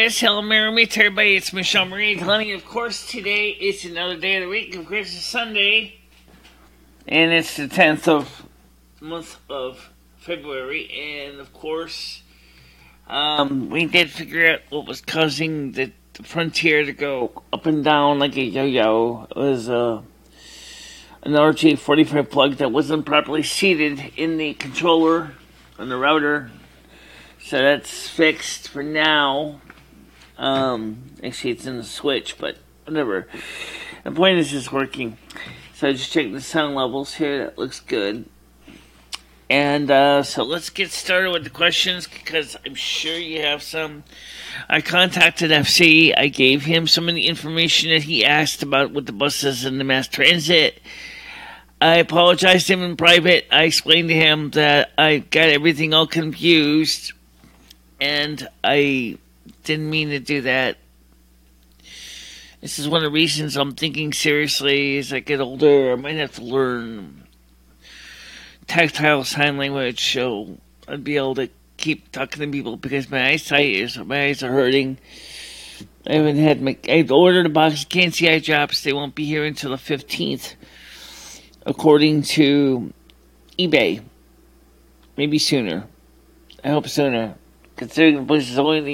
guys, hello, Merry Meet to everybody. It's MicheleMarieDalene. Of course, today is another day of the week. Of course, it's Sunday, and it's the 10th of month of February. And of course, we did figure out what was causing the frontier to go up and down like a yo-yo. It was an RJ45 plug that wasn't properly seated in the controller on the router. So that's fixed for now. Actually, it's in the switch, but whatever. The point is, it's working. So I just checked the sound levels here. That looks good. And so let's get started with the questions, because I'm sure you have some. I contacted FC. I gave him some of the information that he asked about with the buses and the mass transit. I apologized to him in private. I explained to him that I got everything all confused, and I didn't mean to do that. This is one of the reasons I'm thinking seriously as I get older. I might have to learn tactile sign language, so I'd be able to keep talking to people, because my eyes are hurting. I've ordered a box of can't-see eye drops. They won't be here until the 15th, according to eBay. Maybe sooner. I hope sooner. Considering the place is only in New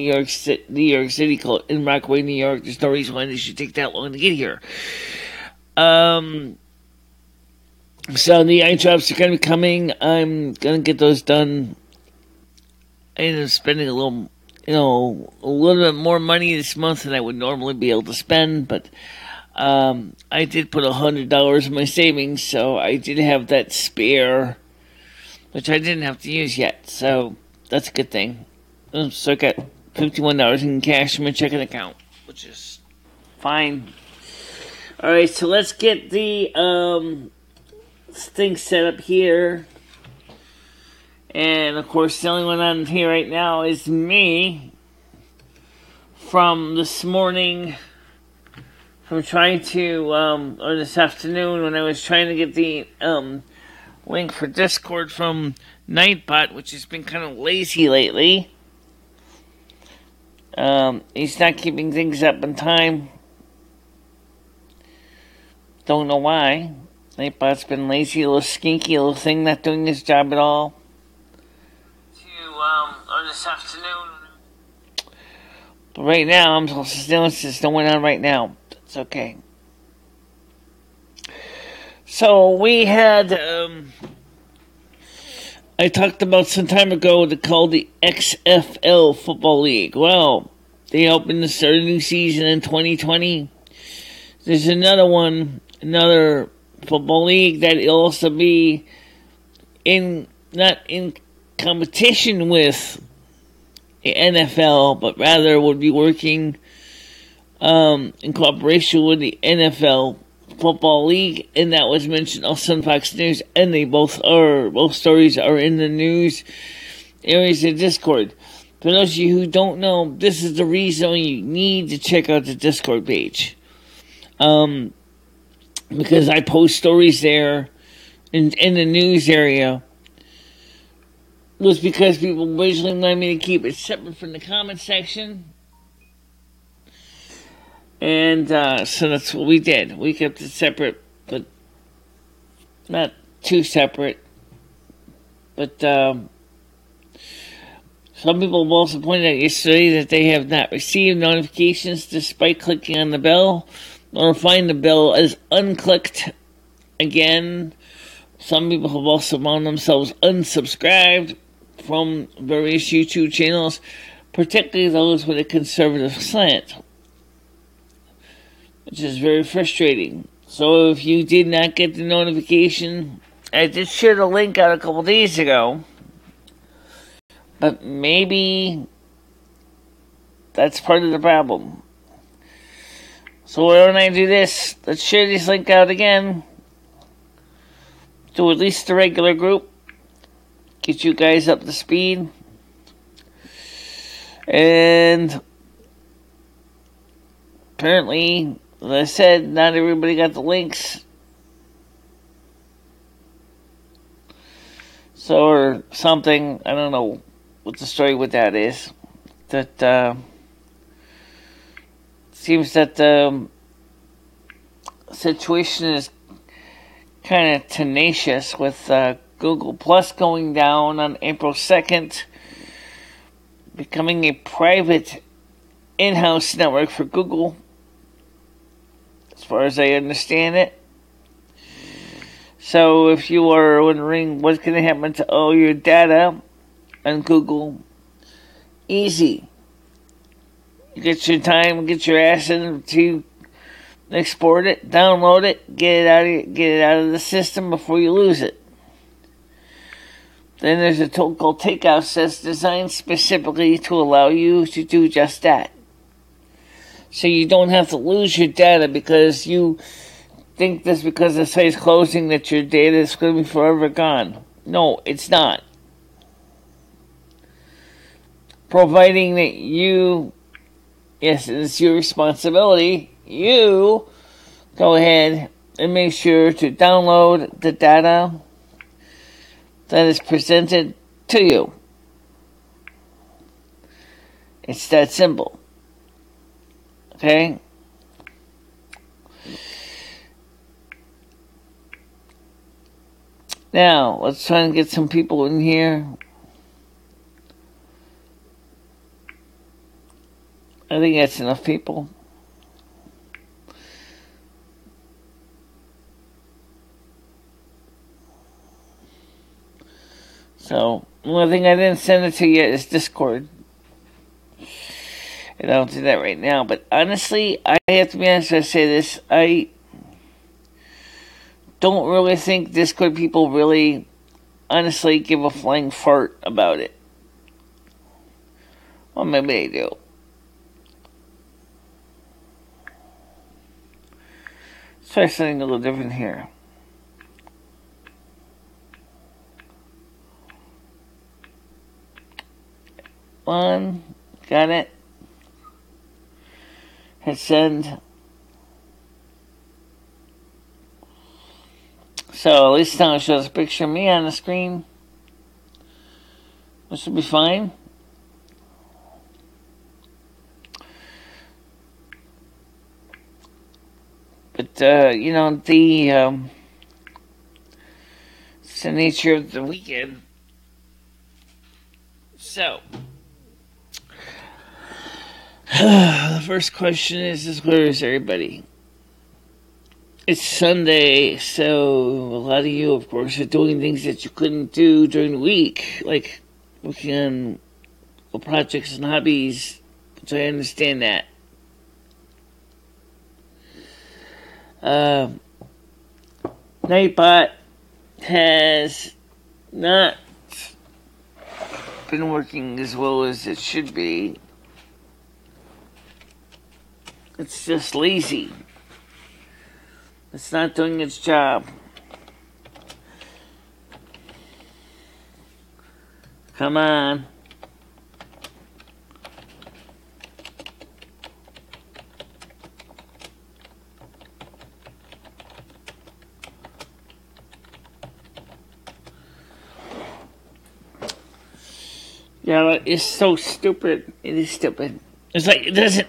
York City, in Rockaway, New York, there's no reason why they should take that long to get here. So the eye drops are going to be coming. I'm going to get those done. I ended up spending a little bit more money this month than I would normally be able to spend, but I did put $100 in my savings, so I did have that spare, which I didn't have to use yet, so that's a good thing. So I got $51 in cash in my checking account, which is fine. Alright, so let's get the thing set up here. And of course, the only one on here right now is me from this morning. From trying to, or this afternoon, when I was trying to get the link for Discord from Nightbot, which has been kind of lazy lately. He's not keeping things up in time. Don't know why. Nightbot's been lazy, a little skinky, little thing, not doing his job at all. Or this afternoon. But right now, I'm supposed to know there's no one on right now. It's okay. So we had, I talked about some time ago, they called the XFL Football League. Well, they opened to start a new season in 2020. There's another one, another football league that will also be not in competition with the NFL, but rather would be working in cooperation with the NFL Football League, and that was mentioned also on Fox News, and both stories are in the news areas of Discord. For those of you who don't know, this is the reason you need to check out the Discord page. Because I post stories there in the news area. It was because people originally wanted me to keep it separate from the comment section. And so that's what we did. We kept it separate, but not too separate. But some people have also pointed out yesterday that they have not received notifications despite clicking on the bell, or find the bell as unclicked. Again, some people have also found themselves unsubscribed from various YouTube channels, particularly those with a conservative slant, which is very frustrating. So if you did not get the notification, I did share the link out a couple days ago, but maybe that's part of the problem. So why don't I do this? Let's share this link out again to at least the regular group. Get you guys up to speed. And apparently, as I said, not everybody got the links. So, or something, I don't know what the story with that is. That seems that the situation is kind of tenacious with Google Plus going down on April 2nd, becoming a private in-house network for Google, as far as I understand it. So if you are wondering what's going to happen to all your data on Google, easy. You get your time, get your ass in to export it, download it, get it out of the system before you lose it. Then there's a tool called Takeout that's designed specifically to allow you to do just that. So you don't have to lose your data because you think that's because the site's closing that your data is going to be forever gone. No, it's not. Providing that you, yes, it's your responsibility, you go ahead and make sure to download the data that is presented to you. It's that simple. Okay? Now, let's try and get some people in here. I think that's enough people. So, one thing I didn't send it to yet is Discord. And I don't do that right now. But honestly, I have to be honest when I say this. I don't really think Discord people really, honestly, give a flying fart about it. Well, maybe they do. Let's try something a little different here. One, got it. Hit send. So at least now it shows a picture of me on the screen. This should be fine. But it's the nature of the weekend. So the first question is where is everybody? It's Sunday, so a lot of you, of course, are doing things that you couldn't do during the week, like working on projects and hobbies, which I understand that. Nightbot has not been working as well as it should be. It's just lazy. It's not doing its job. Come on. Yeah, it's so stupid. It is stupid. It's like, it doesn't...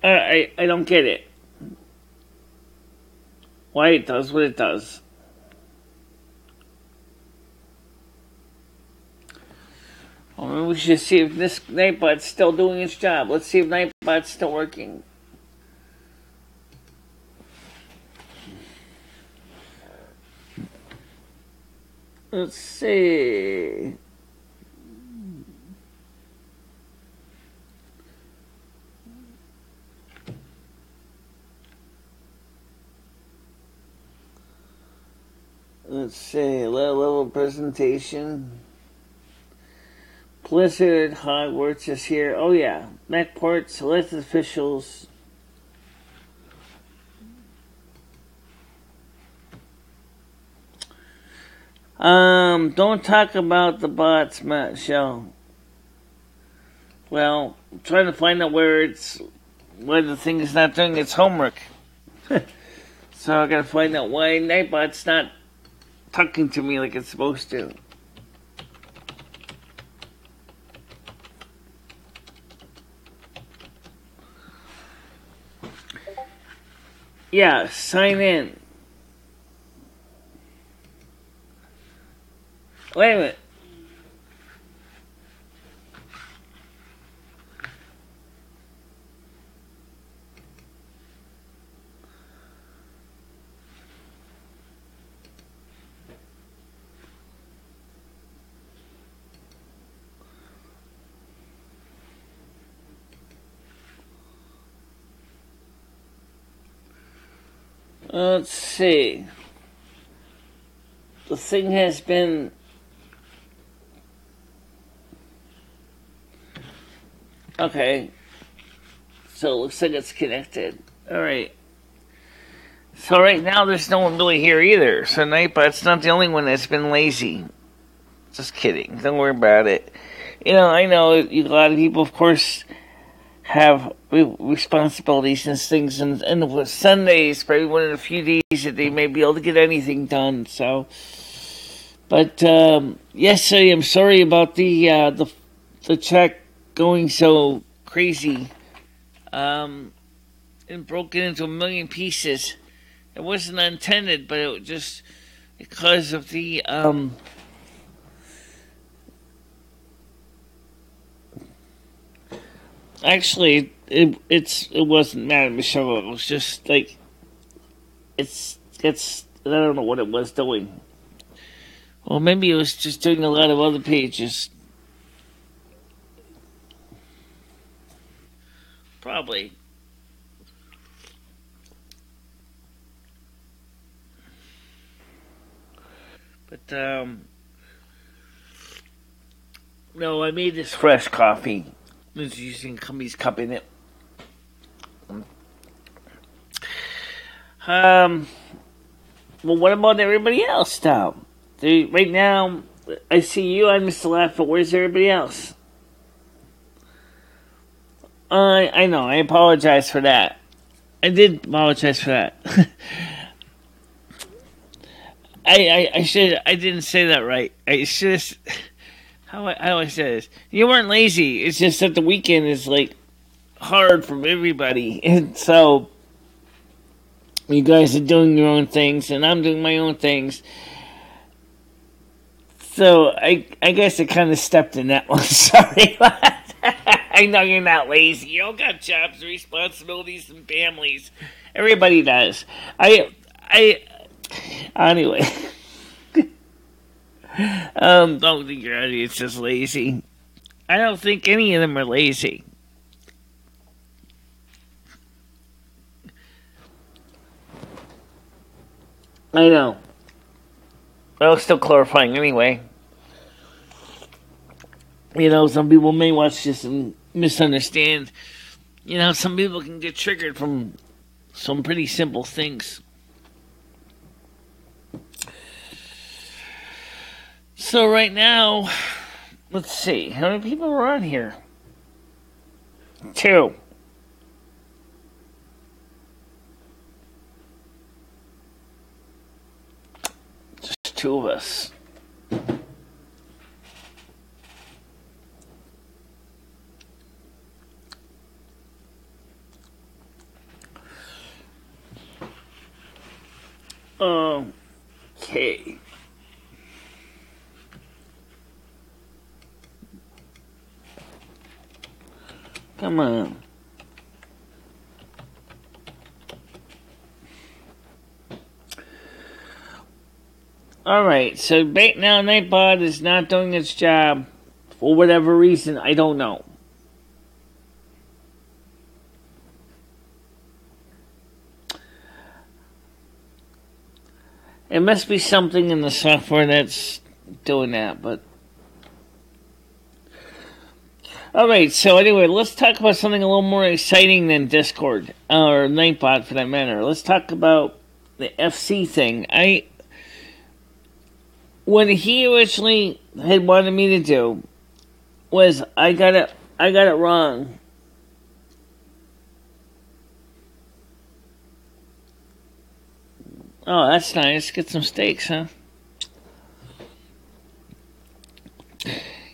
I don't get it. Why it does what it does. Well, maybe we should see if this Nightbot's still doing its job. Let's see if Nightbot's still working. Let's see. Let's see, level presentation. Blizzard, Hogwarts is here. Oh yeah, MacPort, elected officials. Don't talk about the bots, Michele. Well, I'm trying to find out where the thing is not doing its homework. So I gotta find out why Nightbot's not talking to me like it's supposed to. Yeah, sign in. Wait a minute. Let's see. The thing has been... Okay. So it looks like it's connected. Alright. So right now there's no one really here either. So Nightbot's not the only one that's been lazy. Just kidding. Don't worry about it. I know a lot of people, of course, have responsibilities and things, and with Sundays, probably one of the few days that they may be able to get anything done. So, but yes, I am sorry about the check going so crazy, and broken into a million pieces. It wasn't intended, but it just because of the Actually, it wasn't mad at Michele. It was just like it's I don't know what it was doing. Well, maybe it was just doing a lot of other pages. Probably. But no, I made this fresh coffee. I was using Cummy's cup in it. Well, what about everybody else now? Right now, I see you on Mr. Laugh, but where's everybody else? I know, I apologize for that. I did apologize for that. I didn't say that right. I should how I say this. You weren't lazy, it's just that the weekend is like hard for everybody. And so you guys are doing your own things and I'm doing my own things. So I guess I kind of stepped in that one. Sorry. I know you're not lazy. You all got jobs, responsibilities, and families. Everybody does. Anyway. Don't think your audience is lazy. I don't think any of them are lazy. I know. Well, it's still clarifying anyway. Some people may watch this and misunderstand. Some people can get triggered from some pretty simple things. So right now, let's see. How many people are on here? 2. Just 2 of us. Okay. Come on. Alright, so right now Nightbot is not doing its job for whatever reason, I don't know. It must be something in the software that's doing that, but... Alright, so anyway, let's talk about something a little more exciting than Discord, or Nightbot for that matter. Let's talk about the FC thing. What he originally had wanted me to do was, I got it wrong. Oh, that's nice. Get some steaks, huh?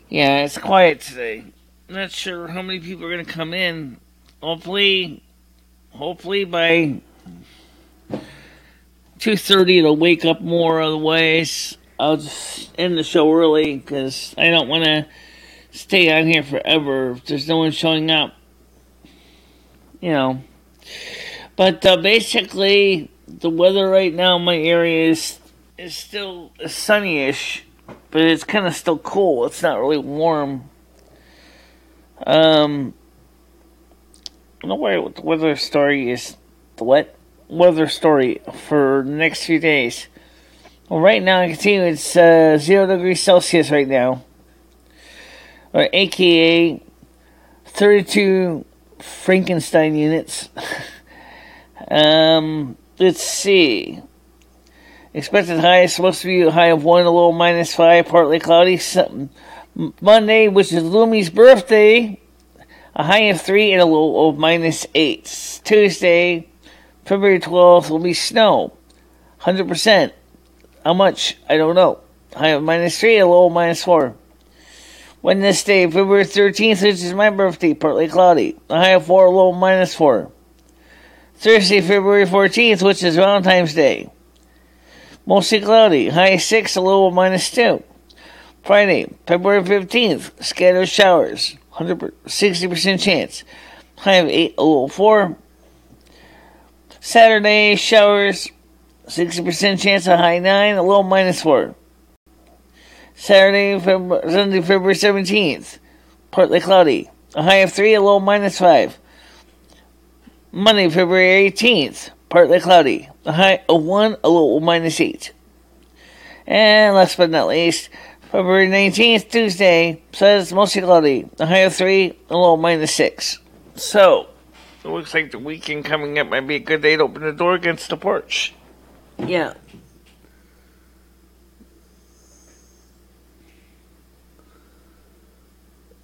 Yeah, it's quiet today. Not sure how many people are going to come in. Hopefully by 2:30, it'll wake up more otherwise. I'll just end the show early because I don't want to stay on here forever if there's no one showing up. But basically, the weather right now in my area is still sunny-ish, but it's kind of still cool. It's not really warm. I don't know what the weather story is. The what? Weather story for the next few days. Well, right now, I can see it's 0 degrees Celsius right now. Or AKA 32 Frankenstein units. Let's see. Expected high is supposed to be a high of 1, a low -5, partly cloudy. Monday, which is Lumi's birthday, a high of 3 and a low of -8. Tuesday, February 12th, will be snow. 100%. How much? I don't know. High of -3, a low of -4. Wednesday, February 13th, which is my birthday, partly cloudy. A high of 4, a low of -4. Thursday, February 14th, which is Valentine's Day. Mostly cloudy. High of 6, a low of -2. Friday, February 15th, scattered showers. 60% chance. High of 8, a low of 4. Saturday, showers. 60% chance, a high 9, a low of -4. Sunday, February 17th, partly cloudy. A high of 3, a low of -5. Monday, February 18th, partly cloudy. A high of 1, a low of -8. And last but not least, February 19th, Tuesday, says mostly cloudy. A high of 3, a low of -6. So, it looks like the weekend coming up might be a good day to open the door against the porch. Yeah.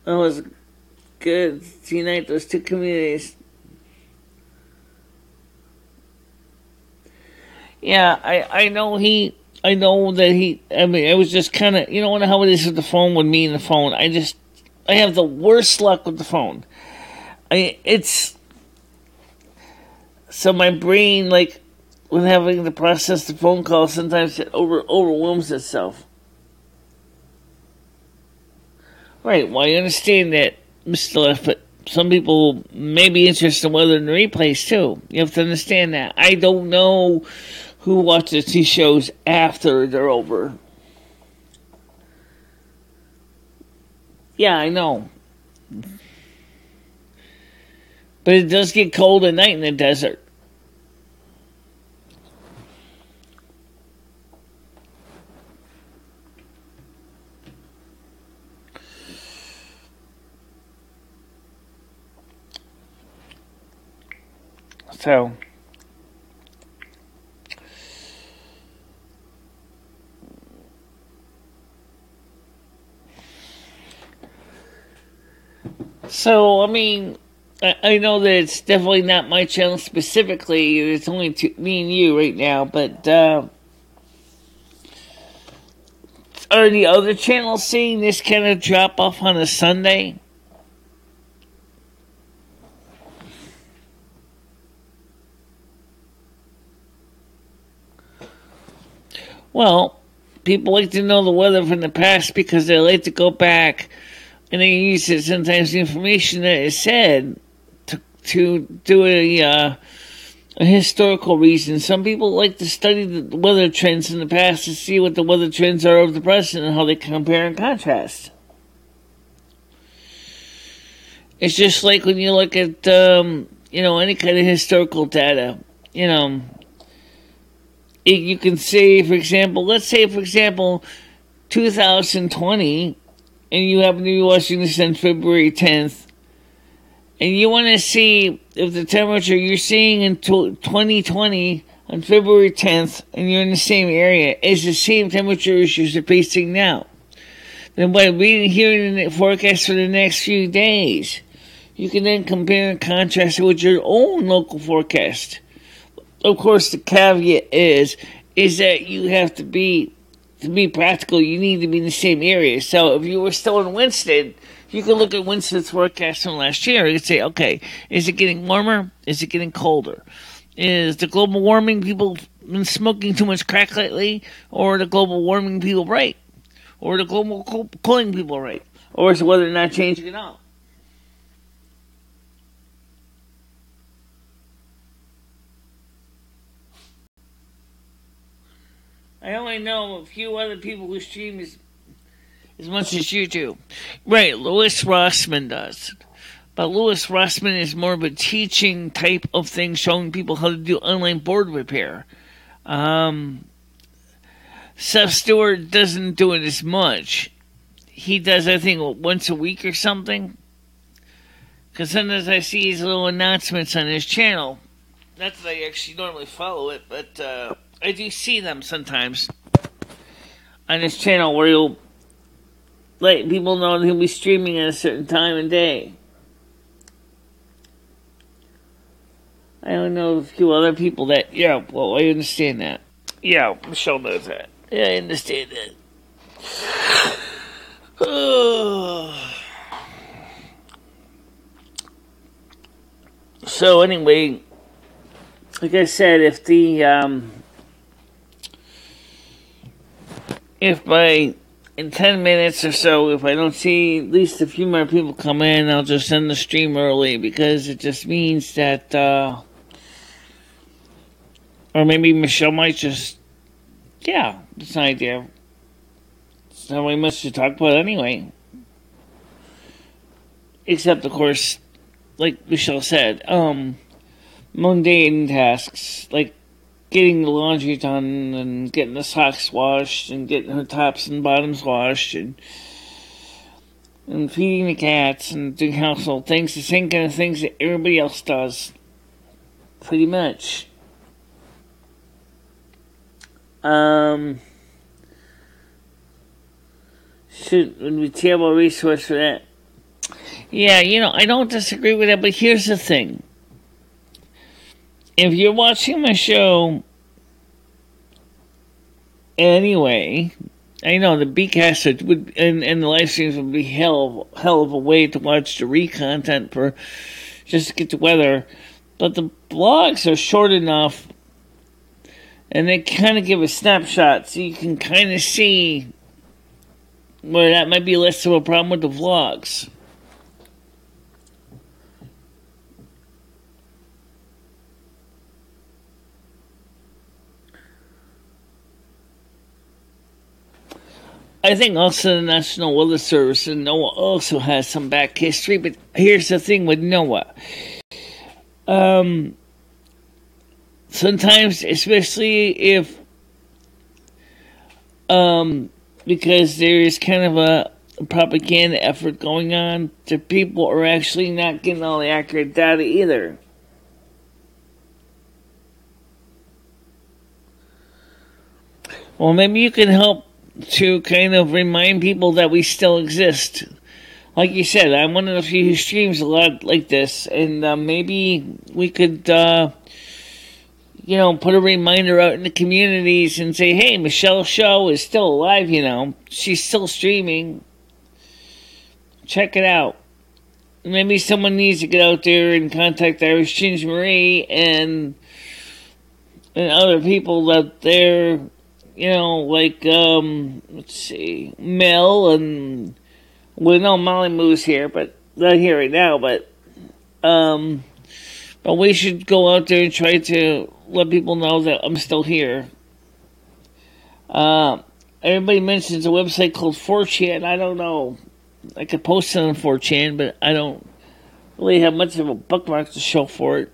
That was good to unite those two communities. Yeah, I know I was just kind of, I wonder how it is with the phone with me and the phone. I have the worst luck with the phone. So my brain, like, when having to process the phone call, sometimes it overwhelms itself. Right, well, I understand that, Mr. Left, but some people may be interested in whether in the replays, too. You have to understand that. I don't know who watches these shows after they're over. Yeah, I know. But it does get cold at night in the desert. So, I mean, I know that it's definitely not my channel specifically. It's only me and you right now, but are the other channels seeing this kind of drop off on a Sunday? Well, people like to know the weather from the past because they like to go back and they use it, sometimes the information that is said to do a historical reason. Some people like to study the weather trends in the past to see what the weather trends are of the present and how they compare and contrast. It's just like when you look at, any kind of historical data, you can say, for example, 2020, and you have New U.S. on February 10th, and you want to see if the temperature you're seeing in 2020 on February 10th, and you're in the same area, is the same temperature as you're facing now. Then by reading here in the forecast for the next few days, you can then compare and contrast it with your own local forecast. Of course, the caveat is that you have to be practical, you need to be in the same area. So if you were still in Winston, you can look at Winston's forecast from last year. You can say, okay, is it getting warmer? Is it getting colder? Is the global warming, people been smoking too much crack lately, or the global warming people right, or the global cooling people right, or is the weather not changing at all? I only know a few other people who stream as much as you do. Right, Louis Rossman does. But Louis Rossman is more of a teaching type of thing, showing people how to do online board repair. Seth Stewart doesn't do it as much. He does, I think, once a week or something. Because sometimes I see his little announcements on his channel. Not that I actually normally follow it, but I do see them sometimes on his channel where he'll let people know that he'll be streaming at a certain time and day. I don't know a few other people that, yeah, well, I understand that. Yeah, Michele knows that. Yeah, I understand that. So anyway, like I said, if in 10 minutes or so, if I don't see at least a few more people come in, I'll just end the stream early, because it just means that, or maybe Michele might just, yeah, it's an idea. It's not really much to talk about anyway. Except, of course, like Michele said, mundane tasks, like getting the laundry done and getting the socks washed and getting her tops and bottoms washed and feeding the cats and doing household things, the same kind of things that everybody else does. Pretty much. Would be a terrible resource for that. Yeah, I don't disagree with that, but here's the thing. If you're watching my show anyway, I know the Bcast would and the live streams would be hell of a way to watch the re-content for just to get the weather, but the blogs are short enough, and they kind of give a snapshot, so you can kind of see where that might be less of a problem with the vlogs. I think also the National Weather Service and NOAA also has some back history, but here's the thing with NOAA. Sometimes, especially if, because there is kind of a propaganda effort going on, the people are actually not getting all the accurate data either. Well, maybe you can help to kind of remind people that we still exist. Like you said, I'm one of the few who streams a lot like this, and maybe we could, put a reminder out in the communities and say, hey, Michele's show is still alive, she's still streaming. Check it out. Maybe someone needs to get out there and contact Irish Ginger Marie and other people out there, let's see, Mel and, Molly Moo's here, but not here right now, but we should go out there and try to let people know that I'm still here. Everybody mentions a website called 4chan. I don't know. I could post it on 4chan, but I don't really have much of a bookmark to show for it.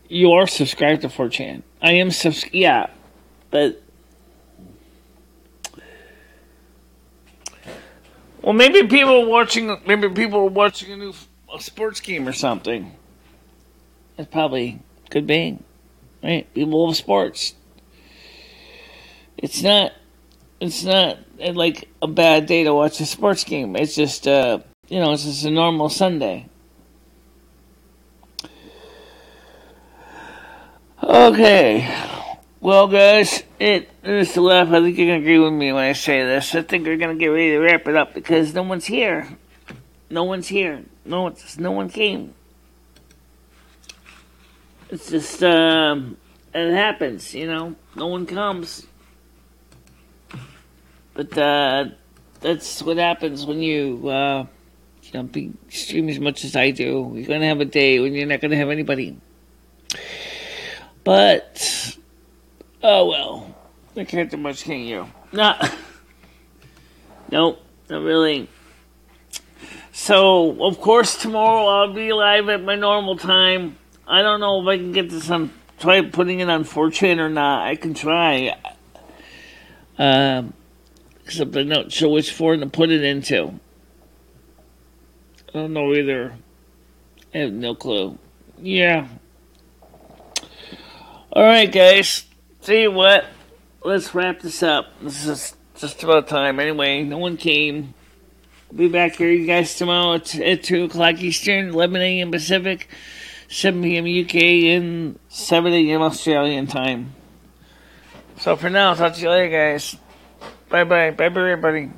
You are subscribed to 4chan. I am yeah, but well, maybe people are watching a new sports game or something. It probably could be, right? People love sports. It's not like a bad day to watch a sports game. It's just it's just a normal Sunday. Okay, well, guys, it's the laugh. I think you're going to agree with me when I say this. I think we're going to get ready to wrap it up because no one's here. No one came. It's just, it happens, you know. No one comes. But, that's what happens when you stream as much as I do. You're going to have a day when you're not going to have anybody. But, oh well. I can't do much, can you? Nope, not really. So, of course, tomorrow I'll be live at my normal time. I don't know if I can get this on, try putting it on 4chan or not. I can try. Except I'm not sure which forum to put it into. I don't know either. I have no clue. Yeah. Alright, guys. See you what? Let's wrap this up. This is just about time. Anyway, no one came. I'll be back here, you guys, tomorrow at 2 o'clock Eastern, 11 a.m. Pacific, 7 p.m. UK, and 7 a.m. Australian time. So for now, I'll talk to you later, guys. Bye-bye. Bye-bye, everybody.